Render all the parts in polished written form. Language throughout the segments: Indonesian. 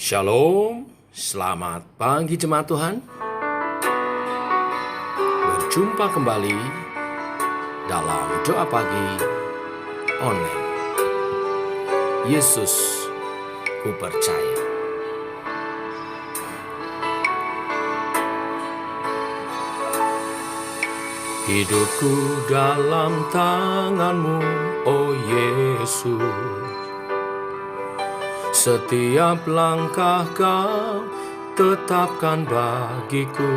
Shalom, selamat pagi jemaat Tuhan. Berjumpa kembali dalam doa pagi online. Yesus, ku percaya. Hidupku dalam tangan-Mu, oh Yesus. Setiap langkah Kau tetapkan bagiku.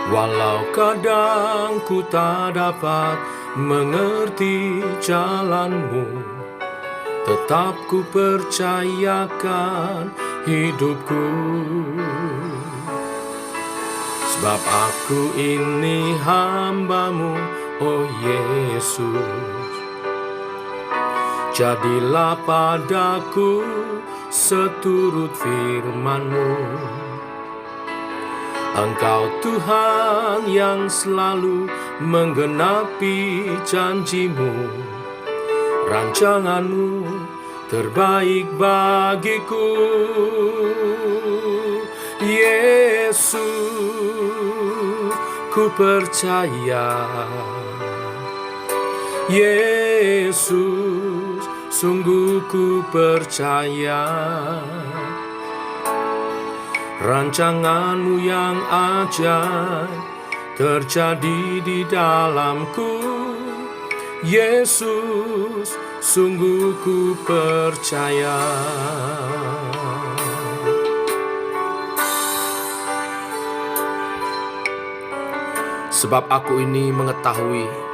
Walau kadang ku tak dapat mengerti jalan-Mu, tetap ku percayakan hidupku. Sebab aku ini hamba-Mu, oh Yesus. Jadilah padaku seturut firman-Mu. Engkau Tuhan yang selalu menggenapi janji-Mu. Rancangan-Mu terbaik bagiku. Yesus, ku percaya. Yesus, sungguh ku percaya. Rancangan-Mu yang ajaib terjadi di dalamku. Yesus, sungguh ku percaya. Sebab aku ini mengetahui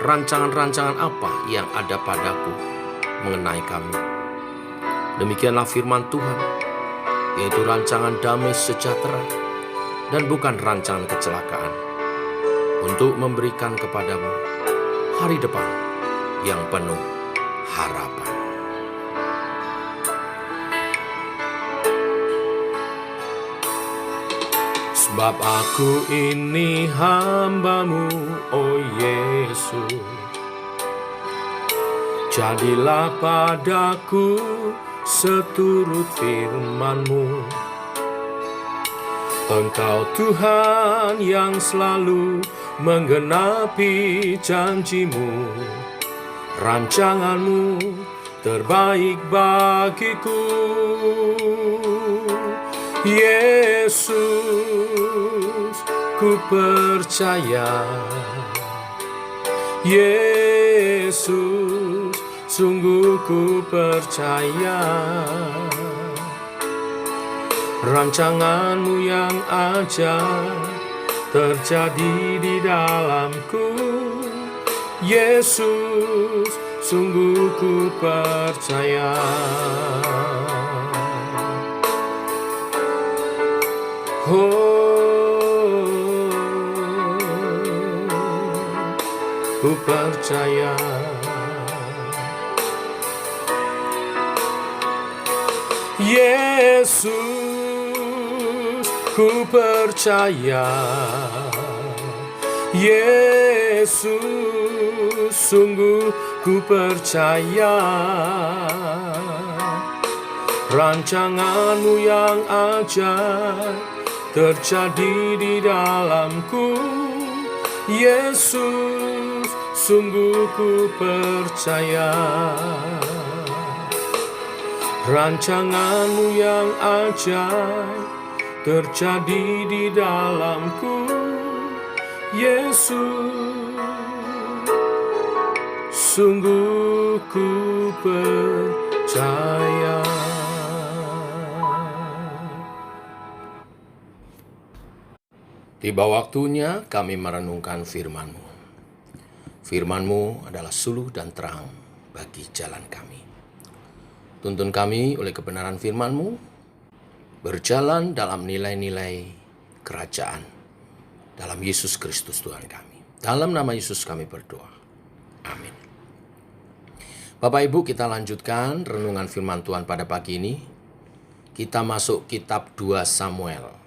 rancangan-rancangan apa yang ada padaku mengenai kamu. Demikianlah firman Tuhan, yaitu rancangan damai sejahtera dan bukan rancangan kecelakaan, untuk memberikan kepadamu hari depan yang penuh harapan. Sebab aku ini hamba-Mu, oh Yesus. Jadilah padaku seturut firman-Mu. Engkau Tuhan yang selalu menggenapi janji-Mu. Rancangan-Mu terbaik bagiku. Yesus, ku percaya. Yesus, sungguh ku percaya. Rancangan-Mu yang ajaib terjadi di dalamku. Yesus, sungguh ku percaya. Oh, ku percaya. Yesus, ku percaya. Yesus, sungguh ku percaya. Rancangan-Mu yang ajaib terjadi di dalamku. Yesus, sungguh ku percaya. Rancangan-Mu yang ajaib terjadi di dalamku. Yesus, sungguh ku percaya. Tiba waktunya kami merenungkan firman-Mu. Firman-Mu adalah suluh dan terang bagi jalan kami. Tuntun kami oleh kebenaran firman-Mu, berjalan dalam nilai-nilai kerajaan, dalam Yesus Kristus Tuhan kami. Dalam nama Yesus kami berdoa. Amin. Bapak Ibu, kita lanjutkan renungan firman Tuhan pada pagi ini. Kita masuk kitab 2 Samuel.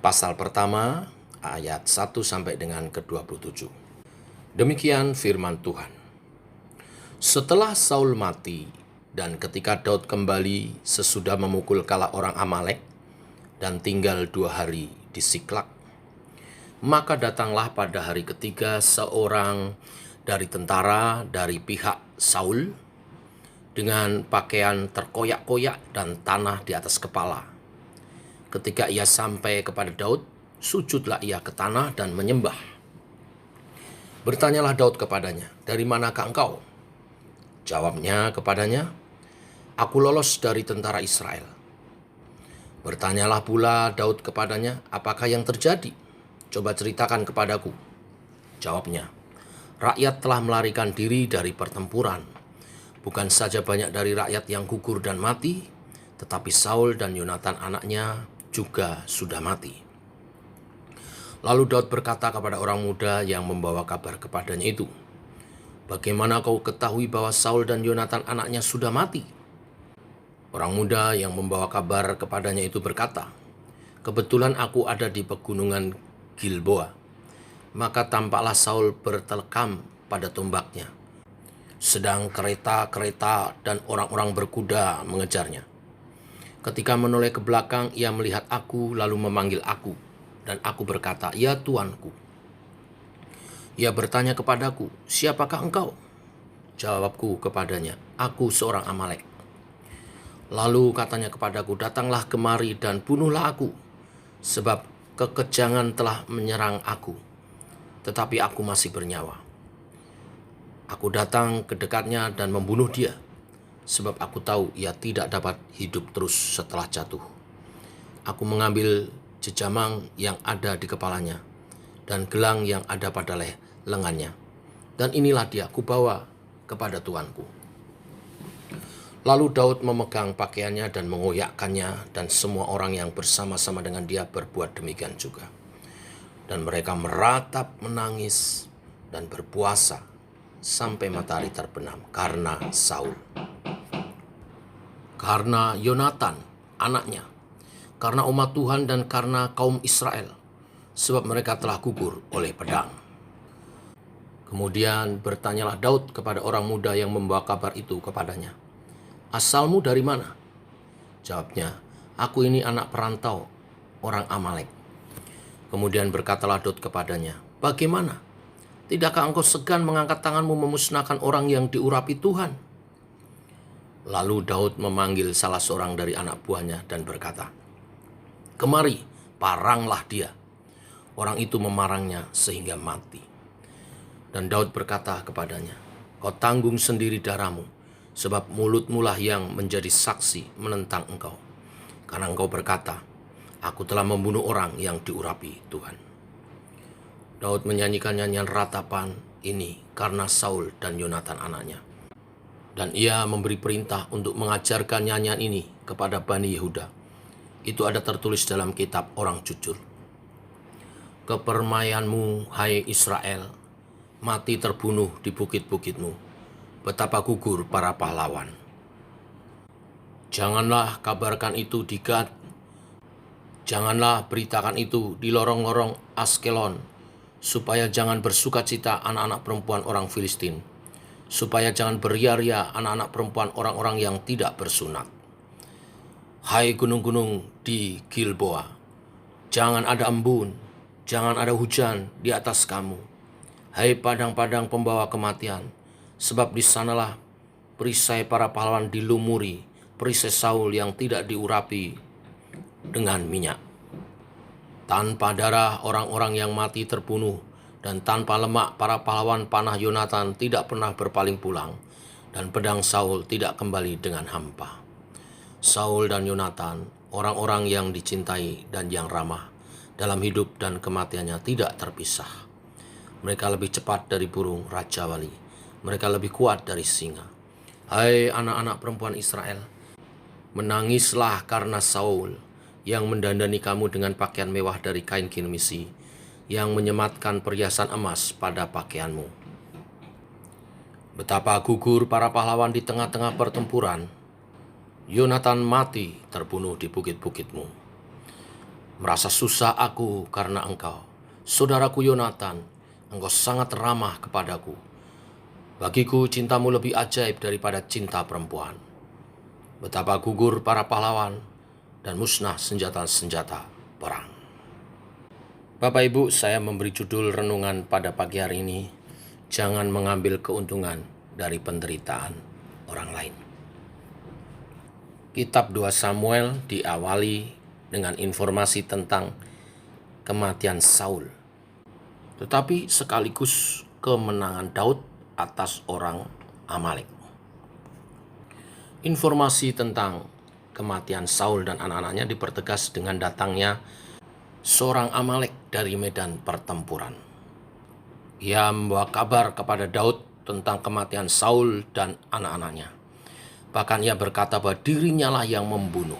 Pasal pertama, ayat 1 sampai dengan ke-27. Demikian firman Tuhan. Setelah Saul mati, Dan ketika Daud kembali sesudah memukul kala orang Amalek dan tinggal 2 hari di Siklak, maka datanglah pada hari ketiga seorang dari tentara dari pihak Saul dengan pakaian terkoyak-koyak dan tanah di atas kepala. Ketika ia sampai kepada Daud, sujudlah ia ke tanah dan menyembah. Bertanyalah Daud kepadanya, "Dari manakah engkau?" Jawabnya kepadanya, "Aku lolos dari tentara Israel." Bertanyalah pula Daud kepadanya, "Apakah yang terjadi? Coba ceritakan kepadaku." Jawabnya, "Rakyat telah melarikan diri dari pertempuran. Bukan saja banyak dari rakyat yang gugur dan mati, tetapi Saul dan Yonatan anaknya juga sudah mati." Lalu Daud berkata kepada orang muda yang membawa kabar kepadanya itu, "Bagaimana kau ketahui bahwa Saul dan Yonatan anaknya sudah mati?" Orang muda yang membawa kabar kepadanya itu berkata, "Kebetulan aku ada di pegunungan Gilboa." Maka tampaklah Saul bertelekam pada tombaknya, sedang kereta-kereta dan orang-orang berkuda mengejarnya. Ketika menoleh ke belakang, ia melihat aku lalu memanggil aku, dan aku berkata, "Ya Tuanku." Ia bertanya kepadaku, "Siapakah engkau?" Jawabku kepadanya, "Aku seorang Amalek." Lalu katanya kepadaku, "Datanglah kemari dan bunuhlah aku, sebab kekejangan telah menyerang aku, tetapi aku masih bernyawa." Aku datang ke dekatnya dan membunuh dia, sebab aku tahu ia tidak dapat hidup terus setelah jatuh. Aku mengambil jejamang yang ada di kepalanya dan gelang yang ada pada lengannya, dan inilah dia kubawa kepada tuanku. Lalu Daud memegang pakaiannya dan mengoyakkannya, dan semua orang yang bersama-sama dengan dia berbuat demikian juga. Dan mereka meratap, menangis, dan berpuasa sampai matahari terbenam karena Saul, karena Yonatan anaknya, karena umat Tuhan dan karena kaum Israel, sebab mereka telah gugur oleh pedang. Kemudian bertanyalah Daud kepada orang muda yang membawa kabar itu kepadanya, "Asalmu dari mana?" Jawabnya, "Aku ini anak perantau orang Amalek." Kemudian berkatalah Daud kepadanya, "Bagaimana? Tidakkah engkau segan mengangkat tanganmu memusnahkan orang yang diurapi Tuhan?" Lalu Daud memanggil salah seorang dari anak buahnya dan berkata, "Kemari, paranglah dia." Orang itu memarangnya sehingga mati. Dan Daud berkata kepadanya, "Kau tanggung sendiri darahmu, sebab mulutmu lah yang menjadi saksi menentang engkau. Karena engkau berkata, 'Aku telah membunuh orang yang diurapi Tuhan.'" Daud menyanyikan nyanyian ratapan ini karena Saul dan Yonatan anaknya. Dan ia memberi perintah untuk mengajarkan nyanyian ini kepada Bani Yehuda. Itu ada tertulis dalam kitab orang jujur. "Kepermayanmu, hai Israel, mati terbunuh di bukit-bukitmu. Betapa gugur para pahlawan. Janganlah kabarkan itu di Gad. Janganlah beritakan itu di lorong-lorong Askelon, supaya jangan bersukacita anak-anak perempuan orang Filistin, supaya jangan beria-ria anak-anak perempuan orang-orang yang tidak bersunat. Hai gunung-gunung di Gilboa, jangan ada embun, jangan ada hujan di atas kamu. Hai padang-padang pembawa kematian, sebab di sanalah perisai para pahlawan dilumuri, perisai Saul yang tidak diurapi dengan minyak. Tanpa darah orang-orang yang mati terbunuh, dan tanpa lemak para pahlawan panah Yonatan tidak pernah berpaling pulang, dan pedang Saul tidak kembali dengan hampa." Saul dan Yonatan, orang-orang yang dicintai dan yang ramah, dalam hidup dan kematiannya tidak terpisah. Mereka lebih cepat dari burung Raja Wali. Mereka lebih kuat dari singa. Hai anak-anak perempuan Israel, menangislah karena Saul yang mendandani kamu dengan pakaian mewah dari kain kirmisi, yang menyematkan perhiasan emas pada pakaianmu. Betapa gugur para pahlawan di tengah-tengah pertempuran. Yonatan mati terbunuh di bukit-bukitmu. Merasa susah aku karena engkau, saudaraku Yonatan. Engkau sangat ramah kepadaku. Bagiku cintamu lebih ajaib daripada cinta perempuan. betapa gugur para pahlawan dan musnah senjata-senjata perang. Bapak Ibu, saya memberi judul renungan pada pagi hari ini, jangan mengambil keuntungan dari penderitaan orang lain. Kitab 2 Samuel diawali dengan informasi tentang kematian Saul, tetapi sekaligus kemenangan Daud atas orang Amalek. Informasi tentang kematian Saul dan anak-anaknya dipertegas dengan datangnya seorang Amalek dari medan pertempuran. Ia membawa kabar kepada Daud tentang kematian Saul dan anak-anaknya. Bahkan ia berkata bahwa dirinya lah yang membunuh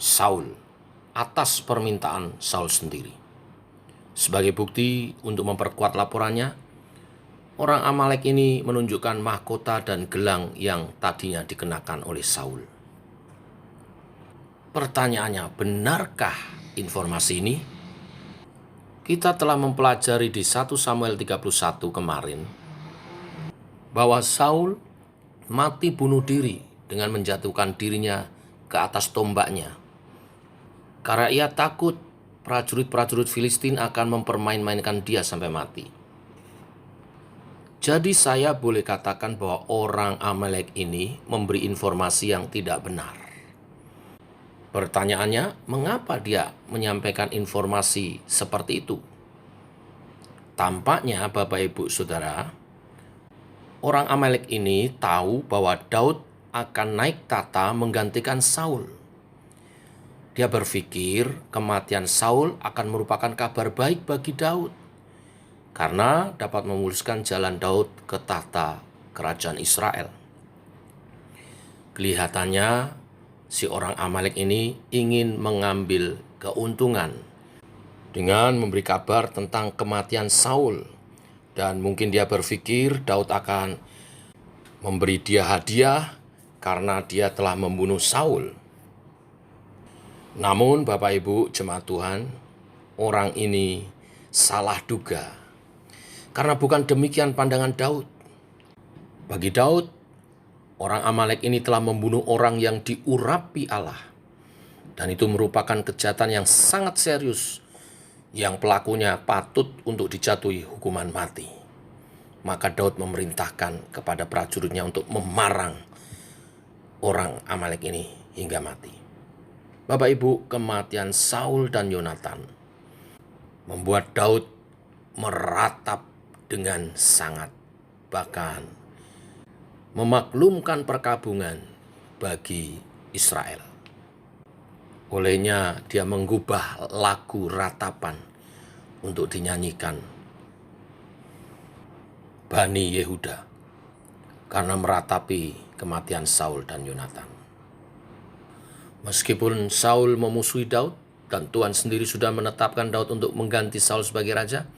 Saul atas permintaan Saul sendiri. Sebagai bukti untuk memperkuat laporannya, orang Amalek ini menunjukkan mahkota dan gelang yang tadinya dikenakan oleh Saul. Pertanyaannya, benarkah informasi ini? Kita telah mempelajari di 1 Samuel 31 kemarin bahwa Saul mati bunuh diri dengan menjatuhkan dirinya ke atas tombaknya karena ia takut prajurit-prajurit Filistin akan mempermain-mainkan dia sampai mati. Jadi saya boleh katakan bahwa orang Amalek ini memberi informasi yang tidak benar. Pertanyaannya, mengapa dia menyampaikan informasi seperti itu? Tampaknya Bapak Ibu Saudara, orang Amalek ini tahu bahwa Daud akan naik tahta menggantikan Saul. Dia berpikir kematian Saul akan merupakan kabar baik bagi Daud, karena dapat memuluskan jalan Daud ke tahta kerajaan Israel. Kelihatannya si orang Amalek ini ingin mengambil keuntungan dengan memberi kabar tentang kematian Saul. Dan mungkin dia berpikir Daud akan memberi dia hadiah karena dia telah membunuh Saul. Namun Bapak Ibu jemaat Tuhan, orang ini salah duga. Karena bukan demikian pandangan Daud. Bagi Daud, orang Amalek ini telah membunuh orang yang diurapi Allah. Dan itu merupakan kejahatan yang sangat serius, yang pelakunya patut untuk dijatuhi hukuman mati. Maka Daud memerintahkan kepada prajuritnya untuk memarang orang Amalek ini hingga mati. Bapak Ibu, kematian Saul dan Yonatan membuat Daud meratap dengan sangat, bahkan memaklumkan perkabungan bagi Israel. Olehnya dia mengubah lagu ratapan untuk dinyanyikan Bani Yehuda karena meratapi kematian Saul dan Yonatan. Meskipun Saul memusuhi Daud dan Tuhan sendiri sudah menetapkan Daud untuk mengganti Saul sebagai raja,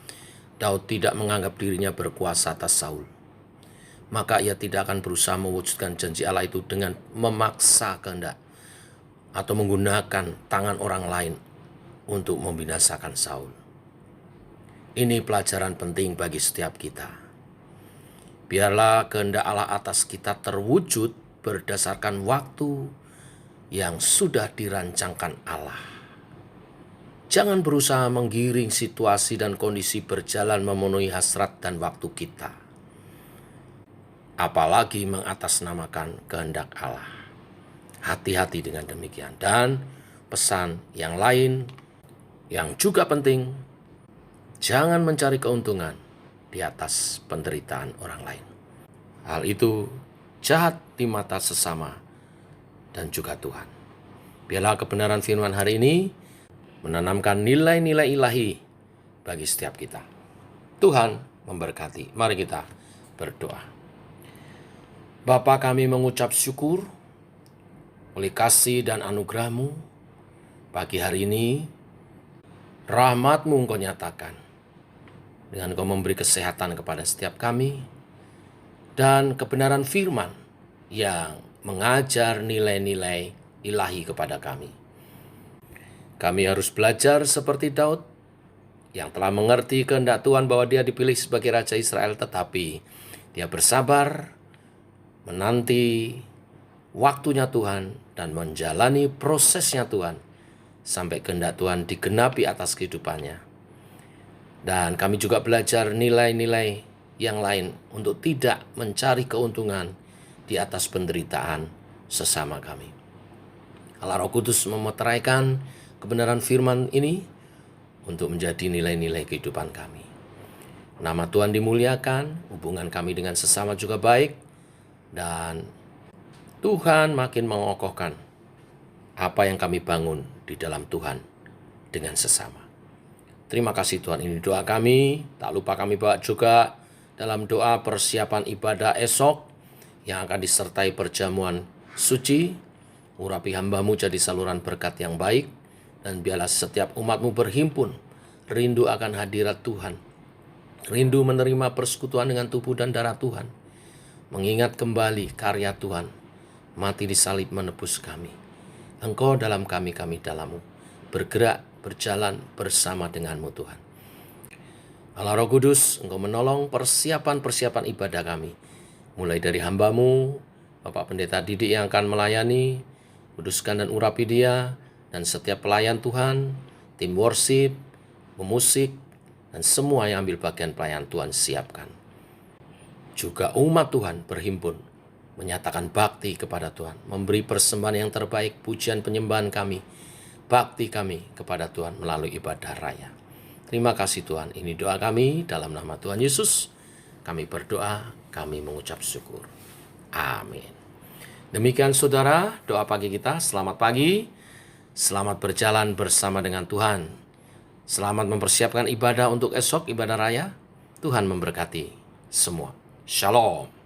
Daud tidak menganggap dirinya berkuasa atas Saul. Maka ia tidak akan berusaha mewujudkan janji Allah itu dengan memaksa kehendak atau menggunakan tangan orang lain untuk membinasakan Saul. Ini pelajaran penting bagi setiap kita. Biarlah kehendak Allah atas kita terwujud berdasarkan waktu yang sudah dirancangkan Allah. Jangan berusaha menggiring situasi dan kondisi berjalan memenuhi hasrat dan waktu kita. Apalagi mengatasnamakan kehendak Allah. Hati-hati dengan demikian. Dan pesan yang lain yang juga penting, jangan mencari keuntungan di atas penderitaan orang lain. Hal itu jahat di mata sesama dan juga Tuhan. Biarlah kebenaran firman hari ini menanamkan nilai-nilai ilahi bagi setiap kita. Tuhan memberkati. Mari kita berdoa. Bapa, kami mengucap syukur oleh kasih dan anugerah-Mu. Pagi hari ini, rahmat-Mu Engkau nyatakan dengan Engkau memberi kesehatan kepada setiap kami dan kebenaran firman yang mengajar nilai-nilai ilahi kepada kami. Kami harus belajar seperti Daud yang telah mengerti kehendak Tuhan bahwa dia dipilih sebagai Raja Israel, tetapi dia bersabar, menanti waktunya Tuhan dan menjalani prosesnya Tuhan sampai kehendak Tuhan digenapi atas kehidupannya. Dan kami juga belajar nilai-nilai yang lain untuk tidak mencari keuntungan di atas penderitaan sesama kami. Allah Roh Kudus memeteraikan kebenaran firman ini untuk menjadi nilai-nilai kehidupan kami. Nama Tuhan dimuliakan, hubungan kami dengan sesama juga baik, dan Tuhan makin mengokohkan apa yang kami bangun di dalam Tuhan dengan sesama. Terima kasih Tuhan, ini doa kami. Tak lupa kami bawa juga dalam doa persiapan ibadah esok yang akan disertai perjamuan suci. Urapi hamba-Mu jadi saluran berkat yang baik, dan biarlah setiap umat-Mu berhimpun, rindu akan hadirat Tuhan, rindu menerima persekutuan dengan tubuh dan darah Tuhan, mengingat kembali karya Tuhan, mati di salib menebus kami. Engkau dalam kami, kami dalam-Mu, bergerak, berjalan bersama dengan-Mu Tuhan. Allah Roh Kudus, Engkau menolong persiapan-persiapan ibadah kami, mulai dari hamba-Mu, Bapak Pendeta Didik yang akan melayani. Kuduskan dan urapi dia dan setiap pelayan Tuhan, tim worship, pemusik, dan semua yang ambil bagian pelayan Tuhan siapkan. Juga umat Tuhan berhimpun, menyatakan bakti kepada Tuhan, memberi persembahan yang terbaik, pujian penyembahan kami, bakti kami kepada Tuhan melalui ibadah raya. Terima kasih Tuhan, ini doa kami dalam nama Tuhan Yesus. Kami berdoa, kami mengucap syukur. Amin. Demikian saudara, doa pagi kita. Selamat pagi, selamat berjalan bersama dengan Tuhan. Selamat mempersiapkan ibadah untuk esok, ibadah raya. Tuhan memberkati semua. Shalom.